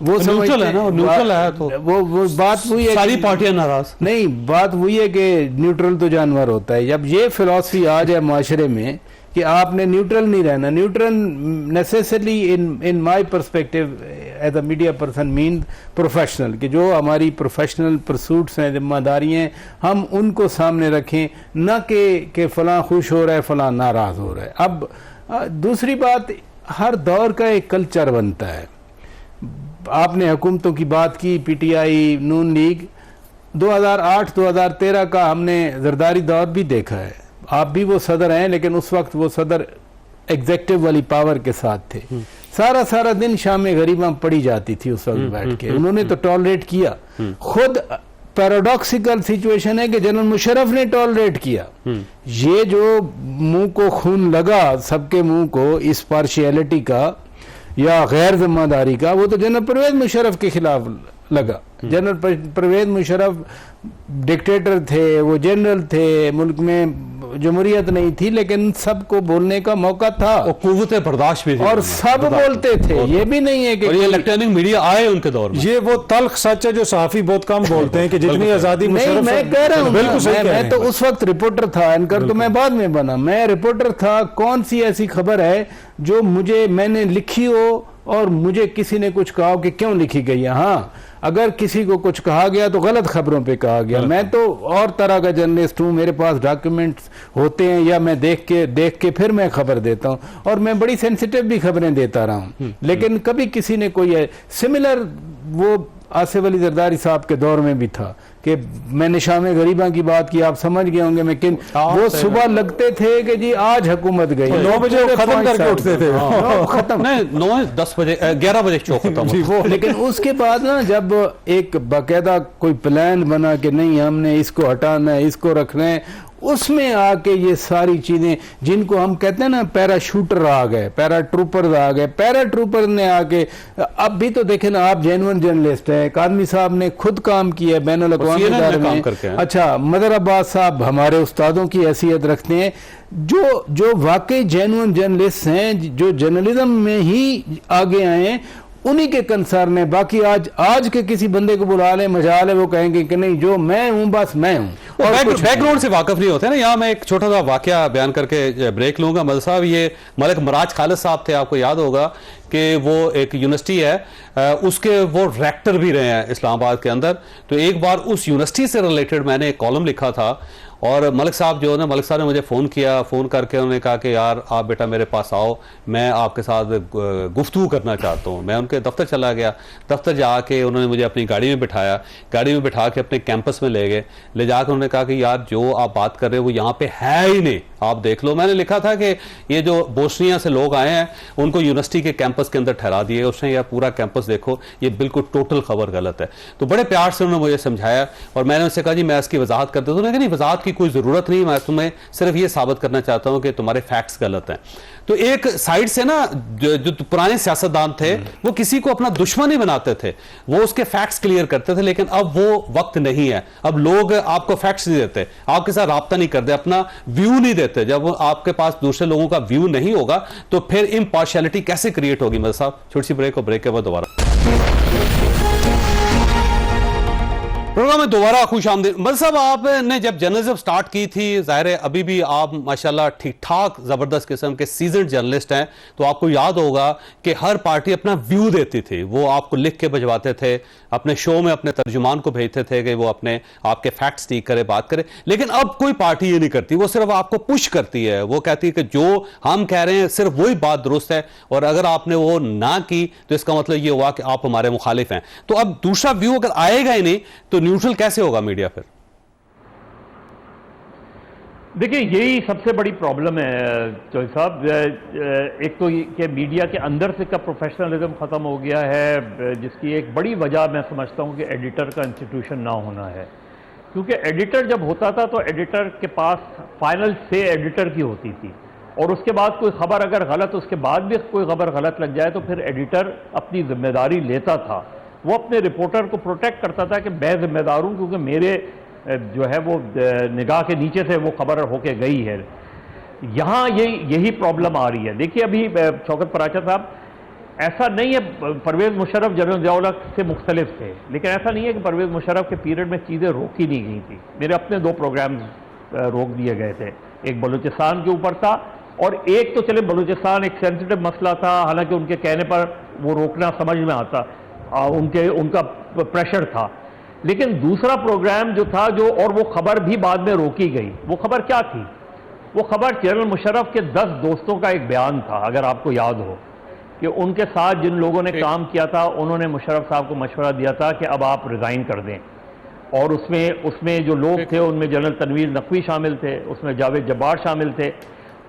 वो न्यूट्रल है ना, न्यूट्रल है तो वो बात हुई है, सारी पार्टियां नाराज नहीं, बात हुई है कि न्यूट्रल तो जानवर होता है। जब ये फिलॉसफी आ जाए माशरे में कि आपने न्यूट्रल नहीं रहना। Neutral necessary in my perspective as a media person mean professional, कि जो हमारी प्रोफेशनल परसूट्स हैं, जिम्मेदारियाँ, हम उनको सामने रखें, न कि फ़लाँ खुश हो रहा है फ़लाँ नाराज़ हो रहा है। अब दूसरी बात, हर दौर का एक कल्चर बनता है। आपने हुकूमतों की बात की, पीटीआई, नून लीग, 2008-2013 का हमने जरदारी दौर भी देखा है। आप भी वो सदर हैं, लेकिन उस वक्त वो सदर एग्जेक्टिव वाली पावर के साथ थे। सारा सारा दिन शाम गरीबा पड़ी जाती थी उस वक्त बैठ के, उन्होंने तो टॉलरेट किया। खुद पैराडॉक्सिकल सिचुएशन है कि जनरल मुशर्रफ ने टॉलरेट किया। ये जो मुंह को खून लगा सबके मुंह को इस पार्शियलिटी का या गैर जिम्मेदारी का, वो तो जनरल परवेज मुशर्रफ के खिलाफ लगा। जनरल परवेज मुशर्रफ डिक्टेटर थे, वो जनरल थे, मुल्क में जमहूरियत नहीं थी, लेकिन सबको बोलने का मौका था, वो कुव्वत बर्दाश्त भी थी और सब बोलते थे। ये भी नहीं है कि ये इलेक्ट्रॉनिक मीडिया आए उनके दौर में। ये वो तल्ख सच है जो सहाफी बहुत कम बोलते हैं कि जितनी आजादी नहीं, मैं कह रहा हूँ, मैं तो उस वक्त रिपोर्टर था, एंकर तो मैं बाद में बना। मैं रिपोर्टर था। कौन सी ऐसी खबर है जो मैंने लिखी हो और मुझे किसी ने कुछ कहा हो कि क्यों लिखी गई है? हाँ, अगर किसी को कुछ कहा गया तो गलत खबरों पे कहा गया। मैं तो और तरह का जर्नलिस्ट हूँ, मेरे पास डॉक्यूमेंट्स होते हैं, या मैं देख के फिर मैं खबर देता हूँ, और मैं बड़ी सेंसिटिव भी खबरें देता रहा हूँ। लेकिन कभी किसी ने कोई सिमिलर, वो आसिफ अली जरदारी साहब के दौर में भी था कि मैंने शाम गरीबा की बात की, आप समझ गए होंगे। लेकिन वो सुबह लगते थे कि जी आज हुकूमत गई, 9 बजे खत्म करके उठते थे, खत्म नहीं, 9-10 बजे 11 बजे शो खत्म वो। लेकिन उसके बाद ना, जब एक बाकायदा कोई प्लान बना कि नहीं हमने इसको हटाना है, इसको रखना है, उसमें आके ये सारी चीजें, जिनको हम कहते हैं ना पैराशूटर आ गए, पैराट्रूपर आ गए, पैराट्रूपर ने आके, अब भी तो देखे ना, आप जेन्युइन जर्नलिस्ट हैं, कादमी साहब ने खुद काम किया है बैनुल अक़वामी इदारे में। अच्छा, मदर अब्बास साहब हमारे उस्तादों की हैसियत रखते हैं, जो वाकई जेन्युइन जर्नलिस्ट हैं, जो जर्नलिज्म में ही आगे आए हैं, उन्हीं के कंसर्न है। बाकी आज के किसी बंदे को बुला ले, मजा ले, वो कहेंगे कि नहीं, जो मैं हूं बस मैं हूं, और बैकग्राउंड से वाकिफ नहीं होते ना। यहाँ मैं एक छोटा सा वाकया बयान करके ब्रेक लूंगा। मदर साहब, ये मलिक मराज खालिद साहब थे, आपको याद होगा कि वो एक यूनिवर्सिटी है, उसके वो रेक्टर भी रहे हैं इस्लामाबाद के अंदर। तो एक बार उस यूनिवर्सिटी से रिलेटेड मैंने एक कॉलम लिखा था, और मलिक साहब ने मुझे फ़ोन किया। फ़ोन करके उन्होंने कहा कि यार आप बेटा मेरे पास आओ, मैं आपके साथ गुफ्तगू करना चाहता हूँ। मैं उनके दफ्तर चला गया। दफ्तर जाके उन्होंने मुझे अपनी गाड़ी में बिठाया, गाड़ी में बिठा के अपने कैंपस में ले गए। ले जाकर उन्होंने कहा कि यार जो आप बात कर रहे हो वो यहाँ पे है ही नहीं, आप देख लो। मैंने लिखा था कि ये जो बोस्निया से लोग आए हैं उनको यूनिवर्सिटी के कैंपस के अंदर ठहरा दिए। उसने यह पूरा कैंपस देखो, ये बिल्कुल टोटल खबर गलत है। तो बड़े प्यार से उन्होंने मुझे समझाया, और मैंने उनसे कहा जी मैं इसकी वजाहत कर देता हूँ। उन्होंने कहा नहीं, वजाहत की कोई ज़रूरत नहीं, मैं तुम्हें सिर्फ ये साबित करना चाहता हूँ कि तुम्हारे फैक्ट्स गलत हैं। तो एक साइड से ना जो पुराने सियासतदान थे वो किसी को अपना दुश्मन ही बनाते थे, वो उसके फैक्ट्स क्लियर करते थे। लेकिन अब वो वक्त नहीं है। अब लोग आपको फैक्ट्स नहीं देते, आपके साथ राब्ता नहीं करते, अपना व्यू नहीं देते। जब आपके पास दूसरे लोगों का व्यू नहीं होगा तो फिर इम्पार्शियलिटी कैसे क्रिएट होगी? मदर साहब, छोटी सी ब्रेक, और ब्रेक के बाद दोबारा प्रोग्राम में दोबारा खुश आमदीद। मदर साहब, आपने जब जर्नलिज्म स्टार्ट की थी, जाहिर है अभी भी आप माशाल्लाह ठीक ठाक ज़बरदस्त किस्म के सीजन जर्नलिस्ट हैं, तो आपको याद होगा कि हर पार्टी अपना व्यू देती थी। वो आपको लिख के भिजवाते थे, अपने शो में अपने तर्जुमान को भेजते थे कि वो अपने आपके फैक्ट्स ठीक करे, बात करे। लेकिन अब कोई पार्टी ये नहीं करती, वो सिर्फ आपको पुश करती है। वो कहती है कि जो हम कह रहे हैं सिर्फ वही बात दुरुस्त है, और अगर आपने वो ना की तो इसका मतलब ये हुआ कि आप हमारे मुखालिफ हैं। तो अब दूसरा व्यू अगर आएगा ही नहीं तो न्यूट्रल कैसे होगा मीडिया फिर? देखिए, यही सबसे बड़ी प्रॉब्लम है चौधरी साहब। एक तो कि मीडिया के अंदर से का प्रोफेशनलिज्म ख़त्म हो गया है, जिसकी एक बड़ी वजह मैं समझता हूँ कि एडिटर का इंस्टीट्यूशन ना होना है। क्योंकि एडिटर जब होता था तो एडिटर के पास फाइनल से एडिटर की होती थी, और उसके बाद कोई खबर अगर गलत, उसके बाद भी कोई खबर गलत लग जाए तो फिर एडिटर अपनी जिम्मेदारी लेता था। वो अपने रिपोर्टर को प्रोटेक्ट करता था कि मैं जिम्मेदार हूँ, क्योंकि मेरे जो है वो निगाह के नीचे से वो खबर होके गई है। यहाँ यही प्रॉब्लम आ रही है। देखिए, अभी शौकत पराचा साहब, ऐसा नहीं है, परवेज़ मुशर्रफ जनरल ज़िया से मुख्तलिफ थे, लेकिन ऐसा नहीं है कि परवेज़ मुशर्रफ के पीरियड में चीज़ें रोकी नहीं गई थी। मेरे अपने 2 प्रोग्राम रोक दिए गए थे, एक बलूचिस्तान के ऊपर था और एक तो चले बलूचिस्तान एक सेंसिटिव मसला था, हालांकि उनके कहने पर वो रोकना समझ में आता, उनका प्रेशर था। लेकिन दूसरा प्रोग्राम जो था, जो और वो खबर भी बाद में रोकी गई, वो खबर क्या थी? वो खबर जनरल मुशर्रफ के 10 दोस्तों का एक बयान था, अगर आपको याद हो, कि उनके साथ जिन लोगों ने काम किया था उन्होंने मुशर्रफ साहब को मशवरा दिया था कि अब आप रिज़ाइन कर दें। और उसमें जो लोग थे उनमें जनरल तनवीर नकवी शामिल थे, उसमें जावेद जब्बार शामिल थे।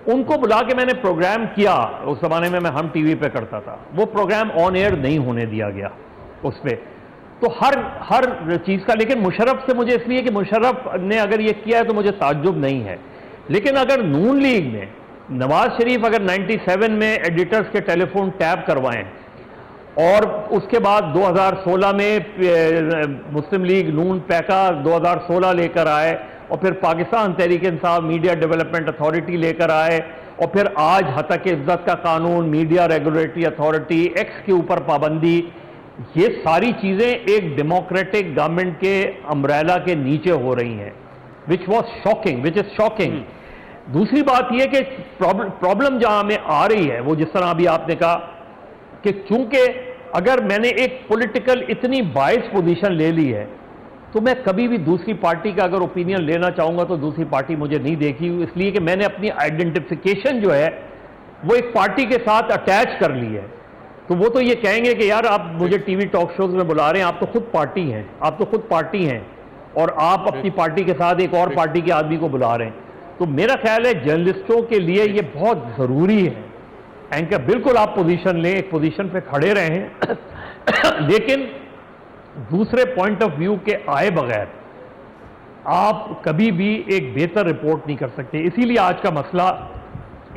उनको बुला के मैंने प्रोग्राम किया, उस ज़माने में मैं हम टीवी पे करता था, वो प्रोग्राम ऑन एयर नहीं होने दिया गया उस पर। तो हर चीज़ का, लेकिन मुशर्रफ से मुझे इसलिए कि मुशर्रफ ने अगर ये किया है तो मुझे ताज्जुब नहीं है। लेकिन अगर नून लीग में नवाज शरीफ अगर 97 में एडिटर्स के टेलीफोन टैप करवाएं और उसके बाद 2016 में मुस्लिम लीग नून पैका 2016 लेकर आए और फिर Pakistan Tehreek Insaf media development authority लेकर आए और फिर आज हतक इज्जत का कानून, मीडिया रेगुलेटरी अथॉरिटी, एक्स के ऊपर पाबंदी, ये सारी चीज़ें एक डेमोक्रेटिक गवर्नमेंट के अम्ब्रेला के नीचे हो रही हैं, विच इज शॉकिंग। दूसरी बात यह कि प्रॉब्लम जहां हमें आ रही है, वो जिस तरह अभी आपने कहा कि चूंकि अगर मैंने एक पॉलिटिकल इतनी बायस पोजीशन ले ली है तो मैं कभी भी दूसरी पार्टी का अगर ओपिनियन लेना चाहूंगा तो दूसरी पार्टी मुझे नहीं देगी, इसलिए कि मैंने अपनी आइडेंटिफिकेशन जो है वो एक पार्टी के साथ अटैच कर ली है। तो वो तो ये कहेंगे कि यार आप मुझे टीवी टॉक शोज में बुला रहे हैं, आप तो खुद पार्टी हैं और आप अपनी पार्टी के साथ एक और पार्टी के आदमी को बुला रहे हैं। तो मेरा ख्याल है जर्नलिस्टों के लिए ये बहुत ज़रूरी है एंकर, बिल्कुल आप पोजीशन लें, एक पोजीशन पे खड़े रहें लेकिन दूसरे पॉइंट ऑफ व्यू के आए बगैर आप कभी भी एक बेहतर रिपोर्ट नहीं कर सकते। इसीलिए आज का मसला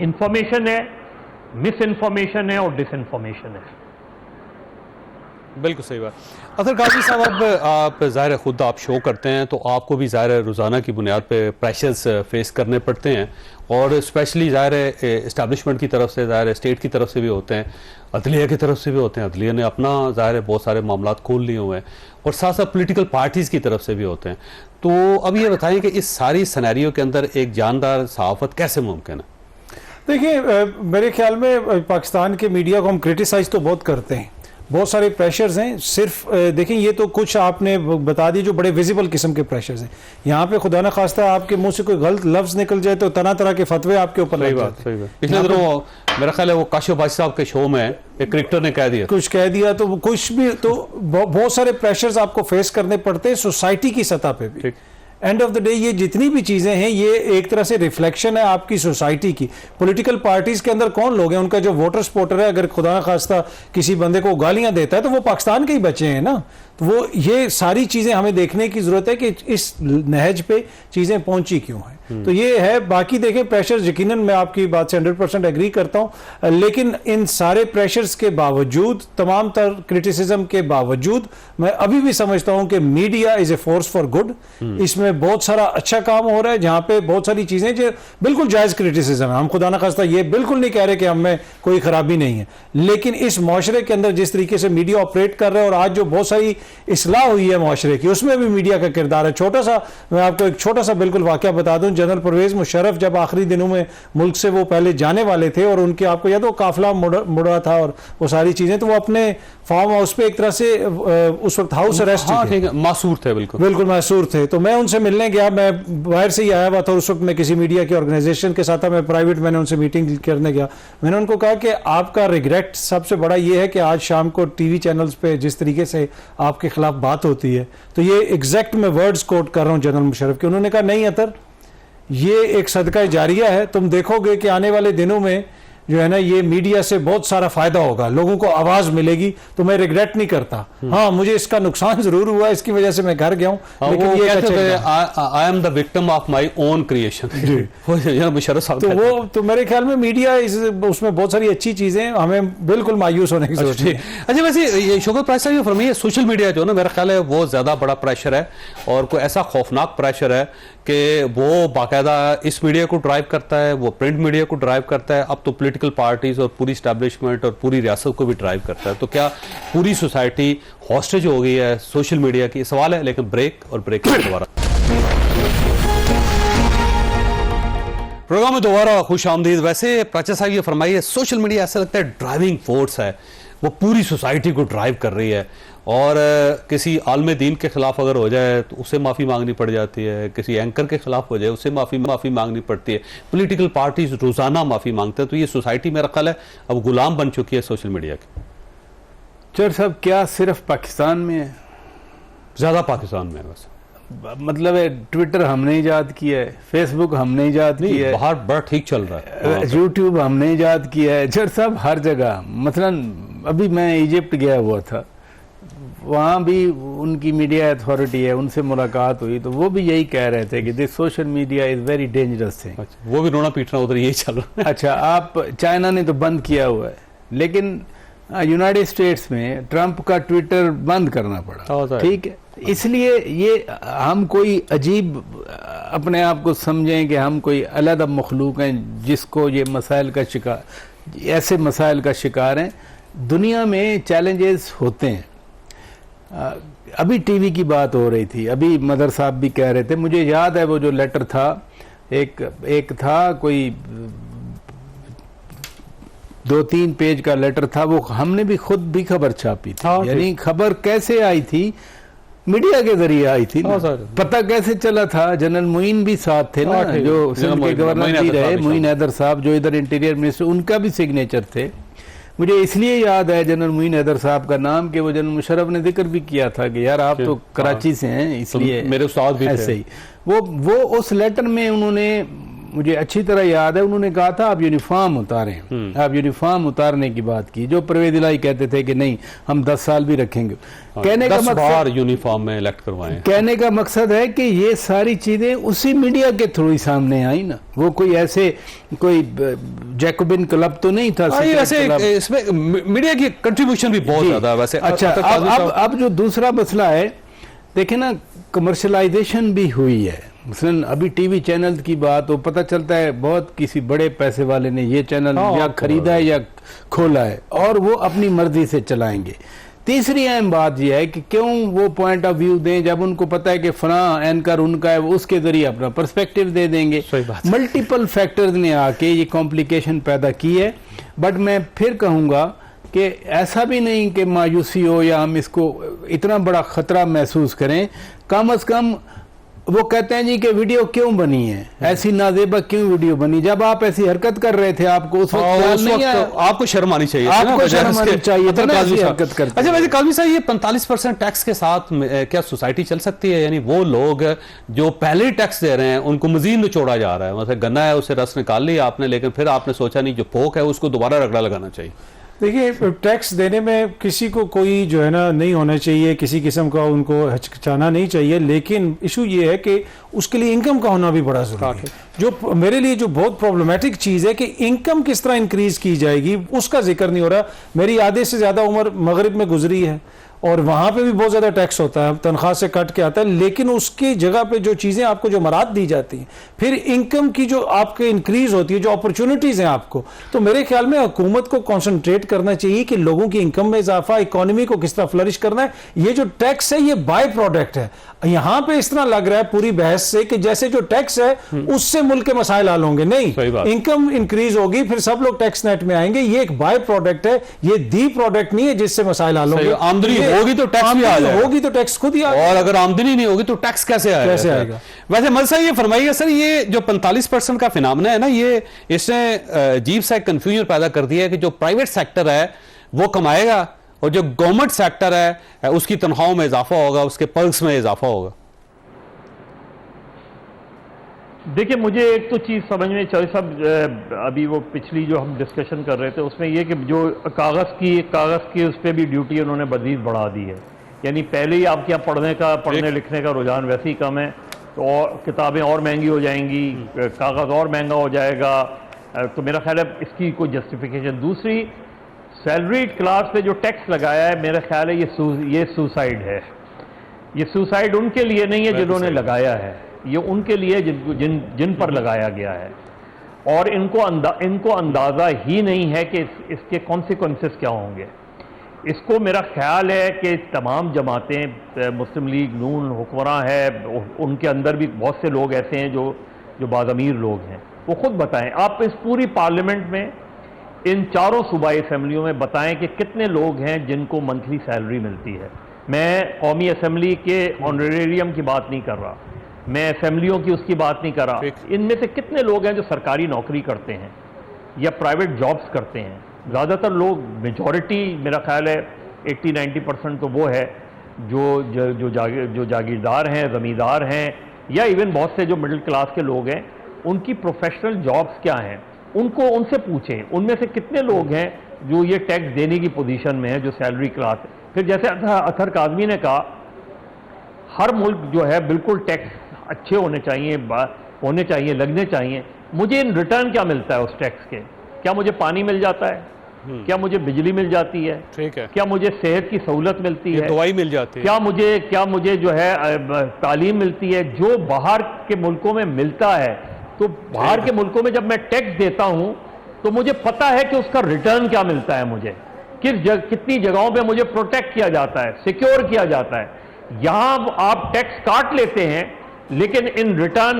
इंफॉर्मेशन है, मिस इन्फॉर्मेशन है और डिसइंफॉर्मेशन है। बिल्कुल सही बात। अगर गाजी साहब, अब आप ज़ाहिर है खुद आप शो करते हैं तो आपको भी ज़ाहिर है रोज़ाना की बुनियाद पे प्रेशर्स फेस करने पड़ते हैं और स्पेशली ज़ाहिर है इस्टेब्लिशमेंट की तरफ से, ज़ाहिर है स्टेट की तरफ से भी होते हैं, अदलिया की तरफ से भी होते हैं। अदलिया ने अपना ज़ाहिर है बहुत सारे मामला खोल लिए हुए हैं और साथ साथ पोलिटिकल पार्टीज़ की तरफ से भी होते हैं। तो अब ये बताएं कि इस सारी सिनेरियो के अंदर एक जानदार सहाफ़त कैसे मुमकिन है? देखिए, मेरे ख्याल में पाकिस्तान के मीडिया को हम क्रिटिसाइज तो बहुत करते हैं, बहुत सारे प्रेशर्स हैं। सिर्फ देखें, ये तो कुछ आपने बता दी जो बड़े विजिबल किस्म के प्रेशर्स हैं। यहाँ पे खुदा न खास्ता आपके मुंह से कोई गलत लफ्ज निकल जाए तो तरह तरह के फतवे आपके ऊपर लग जाते हैं। पिछले दिनों मेरा ख्याल है वो काशिफ बाजी साहब के शो में एक क्रिकेटर ने कह दिया, कुछ कह दिया तो कुछ भी, तो बहुत सारे प्रेशर्स आपको फेस करने पड़ते हैं सोसाइटी की सतह पे भी। एंड ऑफ द डे ये जितनी भी चीजें हैं ये एक तरह से रिफ्लेक्शन है आपकी सोसाइटी की। पॉलिटिकल पार्टीज के अंदर कौन लोग हैं, उनका जो वोटर सपोर्टर है, अगर खुदा खास्ता किसी बंदे को गालियां देता है तो वो पाकिस्तान के ही बच्चे हैं ना। तो वो ये सारी चीजें हमें देखने की जरूरत है कि इस नहज पे चीजें पहुंची क्यों हैं। तो ये है। बाकी देखें, प्रेशर यकीनन मैं आपकी बात से 100% एग्री करता हूं, लेकिन इन सारे प्रेशर्स के बावजूद, तमाम तर क्रिटिसिज्म के बावजूद, मैं अभी भी समझता हूं कि media is a force for good. इसमें बहुत सारा अच्छा काम हो रहा है, जहां पे बहुत सारी चीजें जो बिल्कुल जायज क्रिटिसिज्म है। हम खुदा न खास्ता ये बिल्कुल नहीं कह रहे कि हमें कोई खराबी नहीं है, लेकिन इस मुआशरे के अंदर जिस तरीके से मीडिया ऑपरेट कर रहा है और आज जो बहुत सारी इस्लाह हुई है मुआशरे की, उसमें भी मीडिया का किरदार है। छोटा सा मैं आपको एक छोटा सा बिल्कुल वाकया बता दूं। जनरल परवेज मुशर्रफ जब आखिरी दिनों में मुल्क से वो पहले जाने वाले थे और उनके, आपको याद हो, काफिला मुड़ा था और वो सारी चीजें, तो वो अपने फार्म हाउस पे एक तरह से उस वक्त हाउस अरेस्ट मासूर थे, बिल्कुल मासूर थे। तो मैं उनसे मिलने गया, मैं बाहर से ही आया हुआ था उस वक्त, मैं किसी मीडिया की ऑर्गेनाइजेशन के साथ था, मैं प्राइवेट, मैंने उनसे मीटिंग करने गया। मैंने उनको कहा कि आपका रिग्रेट सबसे बड़ा ये है कि आज शाम को टीवी चैनल्स पे जिस तरीके से आपके खिलाफ बात होती है, तो ये एग्जैक्ट मैं वर्ड्स कोट कर रहा हूं जनरल मुशर्रफ के। उन्होंने कहा नहीं अतर, ये एक सदका जारिया है, तुम देखोगे कि आने वाले दिनों में जो है ना ये मीडिया से बहुत सारा फायदा होगा, लोगों को आवाज मिलेगी, तो मैं रिग्रेट नहीं करता। हाँ, मुझे इसका नुकसान जरूर हुआ, इसकी वजह से मैं घर गया हूं, लेकिन ये I am the victim of my own creation. तो वो, तो मेरे ख्याल में मीडिया उसमें बहुत सारी अच्छी चीजें, हमें बिल्कुल मायूस होने की जरूरत नहीं। अच्छा, वैसे शोकत प्राइस साहब, फरमाइए, सोशल मीडिया जो है ना, मेरा ख्याल है वो ज्यादा बड़ा प्रेशर है और कोई ऐसा खौफनाक प्रेशर है कि वो बाकायदा इस मीडिया को ड्राइव करता है, वो प्रिंट मीडिया को ड्राइव करता है, अब तो पोलिटिकल पार्टीज और पूरी स्टैब्लिशमेंट और पूरी रियासत को भी ड्राइव करता है। तो क्या पूरी सोसाइटी हॉस्टेज हो गई है सोशल मीडिया की? सवाल है, लेकिन ब्रेक और ब्रेक के दोबारा। प्रोग्राम में दोबारा खुश आमदीद। वैसे प्राचा साहब ये फरमाइए, सोशल मीडिया ऐसा लगता है ड्राइविंग फोर्स है, वो पूरी सोसाइटी को ड्राइव कर रही है, और किसी आलम दीन के खिलाफ अगर हो जाए तो उससे माफ़ी मांगनी पड़ जाती है, किसी एंकर के खिलाफ हो जाए उससे माफ़ी मांगनी पड़ती है, पॉलिटिकल पार्टीज रोज़ाना माफ़ी मांगते हैं। तो ये सोसाइटी मेरा ख्याल है अब गुलाम बन चुकी है सोशल मीडिया की। चर साहब, क्या सिर्फ पाकिस्तान में है? ज़्यादा पाकिस्तान में है वैसे, मतलब है ट्विटर हमने ईजाद किया है, फेसबुक हमने ईजाद किया है, बाहर बड़ा ठीक चल रहा है, यूट्यूब हमने ईजाद किया है। जर साहब हर जगह, मसलन अभी मैं इजिप्ट गया हुआ था, वहाँ भी उनकी मीडिया अथॉरिटी है, उनसे मुलाकात हुई तो वो भी यही कह रहे थे कि this social media is very dangerous thing. अच्छा, वो भी रोना पीटना उधर यही चल रहा है। अच्छा, आप चाइना ने तो बंद किया हुआ है, लेकिन यूनाइटेड स्टेट्स में ट्रंप का ट्विटर बंद करना पड़ा, ठीक है। इसलिए ये हम कोई अजीब अपने आप को समझें कि हम कोई अलग मखलूक हैं जिसको ये मसाइल का शिकार, ऐसे मसाइल का शिकार हैं। दुनिया में चैलेंजेस होते हैं। अभी टीवी की बात हो रही थी, अभी मदर साहब भी कह रहे थे, मुझे याद है वो जो लेटर था, एक था कोई 2-3 पेज का लेटर था, वो हमने भी खुद भी खबर छापी थी। यानी खबर कैसे आई थी? मीडिया के जरिए आई थी ना। पता कैसे चला था? जनरल मुइन भी साथ थे ना, जो सिंध के गवर्नर भी रहे, मुइन हैदर साहब जो इधर इंटीरियर मिनिस्टर, उनका भी सिग्नेचर थे। मुझे इसलिए याद है जनरल मुइन हैदर साहब का नाम कि वो जनरल मुशर्रफ ने जिक्र भी किया था कि यार आप तो कराची से हैं, इसलिए मेरे उस्ताद भी ऐसे ही वो उस लेटर में उन्होंने, मुझे अच्छी तरह याद है, उन्होंने कहा था आप यूनिफॉर्म उतारें, आप यूनिफॉर्म उतारने की बात की, जो परवेज इलाही कहते थे कि नहीं हम 10 साल भी रखेंगे। कहने का मकसद यूनिफॉर्म में इलेक्ट करवाएं, कहने का मकसद है कि ये सारी चीजें उसी मीडिया के थ्रू ही सामने आई ना, वो कोई ऐसे कोई जैकोबिन क्लब तो नहीं था। वैसे इसमें मीडिया की कंट्रीब्यूशन भी बहुत ज्यादा है वैसे। अच्छा, अब जो दूसरा मसला है, देखे ना, कमर्शलाइजेशन भी हुई है। मसलन अभी टीवी चैनल की बात हो, पता चलता है बहुत किसी बड़े पैसे वाले ने ये चैनल या खरीदा है या खोला है, और वो अपनी मर्जी से चलाएंगे। तीसरी अहम बात यह है कि क्यों वो पॉइंट ऑफ व्यू दें जब उनको पता है कि फला एंकर उनका है, वो उसके जरिए अपना पर्सपेक्टिव दे देंगे। मल्टीपल फैक्टर्स ने आके ये कॉम्प्लिकेशन पैदा की है। बट मैं फिर कहूँगा कि ऐसा भी नहीं कि मायूसी हो या हम इसको इतना बड़ा खतरा महसूस करें। कम अज कम वो कहते हैं जी कि वीडियो क्यों बनी है, ऐसी नाजेबा क्यों वीडियो बनी? जब आप ऐसी हरकत कर रहे थे, आपको उस वक्त नहीं आया? आपको शर्म आनी चाहिए, आपको शर्म आनी चाहिए था ना ऐसी हरकत करते। अच्छा, वैसे काज़मी साहब, ये 45% टैक्स के साथ क्या सोसाइटी चल सकती है? यानी वो लोग जो पहले ही टैक्स दे रहे हैं उनको मजीद निचोड़ा जा रहा है। मतलब गन्ना है, उसे रस निकाल लिया आपने, लेकिन फिर आपने सोचा नहीं जो पोक है उसको दोबारा रगड़ा लगाना चाहिए। देखिए, टैक्स देने में किसी को कोई जो है ना नहीं होना चाहिए, किसी किस्म का उनको हिचकिचाना नहीं चाहिए, लेकिन इशू ये है कि उसके लिए इनकम का होना भी बड़ा जरूरी है। जो मेरे लिए जो बहुत प्रॉब्लमेटिक चीज़ है कि इनकम किस तरह इंक्रीज की जाएगी, उसका जिक्र नहीं हो रहा। मेरी आधे से ज़्यादा उम्र मगरिब में गुजरी है और वहाँ पे भी बहुत ज़्यादा टैक्स होता है, तनख्वाह से कट के आता है, लेकिन उसकी जगह पे जो चीज़ें आपको जो मराद दी जाती हैं, फिर इनकम की जो आपके इंक्रीज होती है, जो अपॉर्चुनिटीज़ हैं आपको, तो मेरे ख्याल में हुकूमत को कॉन्सेंट्रेट करना चाहिए कि लोगों की इनकम में इजाफा, इकोनॉमी को किस तरह फ्लरिश करना है। ये जो टैक्स है ये बाय प्रोडक्ट है। यहाँ पे इस तरह लग रहा है पूरी बहस से कि जैसे जो टैक्स है उससे मुल्क के मसाइल हल होंगे। नहीं, इनकम इंक्रीज होगी, फिर सब लोग टैक्स नेट में आएंगे। ये एक बाय प्रोडक्ट है, ये दी प्रोडक्ट नहीं है जिससे मसाइल हल होंगे। आमदनी होगी तो टैक्स भी आ जाएगा, होगी तो टैक्स खुद ही आएगा, और अगर आमदनी नहीं होगी तो टैक्स कैसे आएगा? वैसे मल साहब ये फरमाइएगा सर, ये जो 45% का फिनोमेना है ना, ये इसने अजीब सा कंफ्यूजन पैदा कर दिया है कि जो प्राइवेट सेक्टर है वो कमाएगा और जो गवर्नमेंट सेक्टर है उसकी तनख्वाहों में इजाफा होगा, उसके पर्क्स में इजाफा होगा। देखिए, मुझे एक तो चीज़ समझ में चौधरी साहब, अभी वो पिछली जो हम डिस्कशन कर रहे थे उसमें ये कि जो कागज़ की उस पर भी ड्यूटी उन्होंने मज़ीद बढ़ा दी है। यानी पहले ही आपके यहाँ पढ़ने लिखने का रुझान वैसे ही कम है, तो और किताबें और महंगी हो जाएंगी, कागज़ और महंगा हो जाएगा। तो मेरा ख्याल है इसकी कोई जस्टिफिकेशन। दूसरी, सैलरीड क्लास पे जो टैक्स लगाया है, मेरा ख्याल है ये सुसाइड है। ये सुसाइड उनके लिए नहीं है जिन्होंने लगाया है, ये उनके लिए जिन पर लगाया गया है, और इनको अंदाज़ा ही नहीं है कि इसके कॉन्सिक्वेंसेस क्या होंगे। इसको मेरा ख्याल है कि तमाम जमातें, मुस्लिम लीग नून हुक्मरान है, उनके अंदर भी बहुत से लोग ऐसे हैं जो बाज़मीर लोग हैं, वो खुद बताएं। आप इस पूरी पार्लियामेंट में इन चारों सूबाई असेंबलियों में बताएं कि कितने लोग हैं जिनको मंथली सैलरी मिलती है। मैं कौमी असेंबली के ऑनरेरियम की बात नहीं कर रहा, मैं असेंबलियों की उसकी बात नहीं कर रहा। इनमें से कितने लोग हैं जो सरकारी नौकरी करते हैं या प्राइवेट जॉब्स करते हैं? ज़्यादातर लोग, मेजॉरिटी मेरा ख्याल है 80-90% तो वो है जो जागीरदार हैं, ज़मींदार हैं, या इवन बहुत से जो मिडिल क्लास के लोग हैं, उनकी प्रोफेशनल जॉब्स क्या हैं, उनसे पूछें। उनमें से कितने लोग हैं जो ये टैक्स देने की पोजीशन में है, जो सैलरी क्लास है। फिर जैसे अतहर काज़मी ने कहा, हर मुल्क जो है बिल्कुल टैक्स अच्छे होने चाहिए, लगने चाहिए। मुझे इन रिटर्न क्या मिलता है उस टैक्स के? क्या मुझे पानी मिल जाता है? क्या मुझे बिजली मिल जाती है? ठीक है। क्या मुझे सेहत की सहूलत मिलती है? दवाई मिल जाती है? क्या मुझे जो है तालीम मिलती है? जो बाहर के मुल्कों में मिलता है, तो बाहर के मुल्कों में जब मैं टैक्स देता हूं तो मुझे पता है कि उसका रिटर्न क्या मिलता है, मुझे कितनी जगहों पे मुझे प्रोटेक्ट किया जाता है, सिक्योर किया जाता है। यहां आप टैक्स काट लेते हैं, लेकिन इन रिटर्न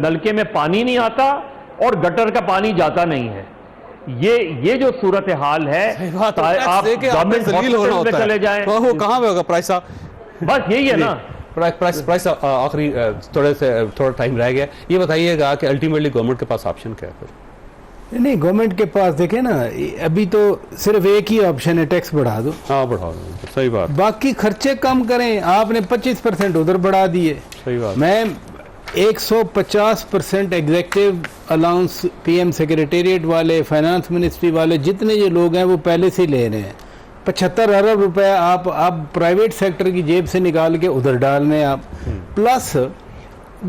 नलके में पानी नहीं आता और गटर का पानी जाता नहीं है। ये जो सूरत हाल है, आप गवर्नमेंट हॉस्पिटल में चले जाएं, वो कहां पे होगा प्राइस साहब? बस यही है ना। प्राइस आखिरी थोड़ा टाइम रह गया, ये बताइएगा कि अल्टीमेटली गवर्नमेंट के पास ऑप्शन क्या है फिर? नहीं, गवर्नमेंट के पास देखें ना, अभी तो सिर्फ एक ही ऑप्शन है, टैक्स बढ़ा दो। हाँ, बढ़ा दो, सही बात। बाकी खर्चे कम करें। आपने 25% उधर बढ़ा दिए। सही बात। मैं 150% एग्जेक्टिव अलाउंस पीएम सेक्रेटेरिएट वाले, फाइनेंस मिनिस्ट्री वाले, जितने ये लोग हैं वो पहले से ले रहे हैं। 75 अरब रुपए आप प्राइवेट सेक्टर की जेब से निकाल के उधर डाल रहे हैं आप। प्लस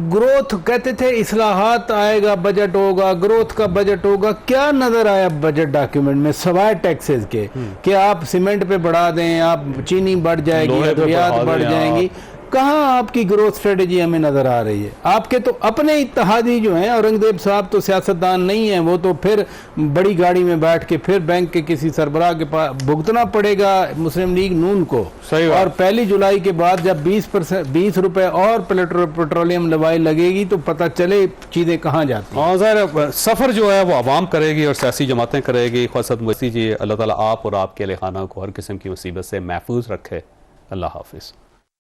ग्रोथ, कहते थे इस्लाहात आएगा, बजट होगा, ग्रोथ का बजट होगा। क्या नजर आया बजट डॉक्यूमेंट में सवाए टैक्सेस के? कि आप सीमेंट पे बढ़ा दें, आप चीनी बढ़ जाएगी, अद्वियात बढ़ जाएंगी। कहाँ आपकी ग्रोथ स्ट्रेटेजी हमें नजर आ रही है? आपके तो अपने इत्तेहादी जो हैं, औरंगजेब साहब तो सियासतदान नहीं है, वो तो फिर बड़ी गाड़ी में बैठ के फिर बैंक के किसी सरबराह के पास भुगतना पड़ेगा मुस्लिम लीग नून को। सही बात। और 1 जुलाई के बाद जब 20 रुपए और पेट्रोलियम लवाई लगेगी तो पता चले चीजें कहाँ जाती हैं। ज़ाहिर सफर जो है वो आवाम करेगी और सियासी जमातें करेगी। ख्वासत मसीह जी, अल्लाह ताला आप और आपके अहल खाना को हर किस्म की मुसीबत से महफूज रखे। अल्लाह हाफिज़।